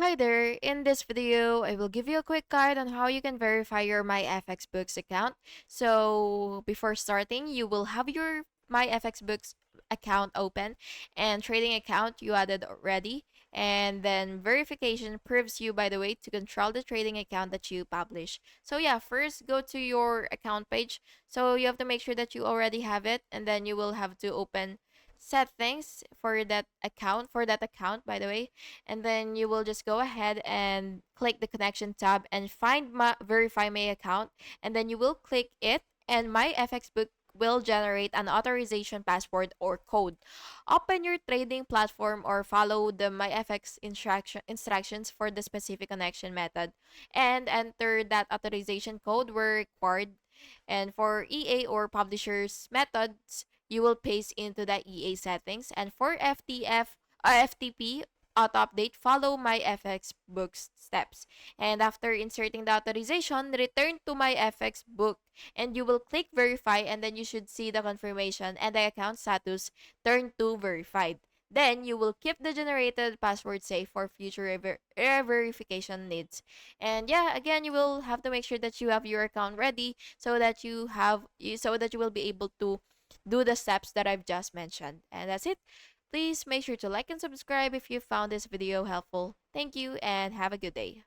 Hi there, in this video, I will give you a quick guide on how you can verify your Myfxbooks account. So before starting, you will have your Myfxbooks account open and trading account you added already. And then verification proves you, by the way, to control the trading account that you publish. So yeah, first go to your account page. So you have to make sure that you already have it, and then you will have to open settings for that account, by the way, and then you will just go ahead and click the connection tab and find my verify my account, and then you will click it, and my FXbook will generate an authorization password or code. Open your trading platform or follow the MyFX instructions for the specific connection method and enter that authorization code where required. And for EA or publishers methods, you will paste into the EA settings. And for FTP auto update, follow my FX book steps. And after inserting the authorization, return to my FX book and you will click verify, and then you should see the confirmation and the account status turn to verified. Then you will keep the generated password safe for future verification needs. And yeah, again, you will have to make sure that you have your account ready so that you will be able to do the steps that I've just mentioned. And that's it. Please make sure to like and subscribe if you found this video helpful. Thank you and have a good day.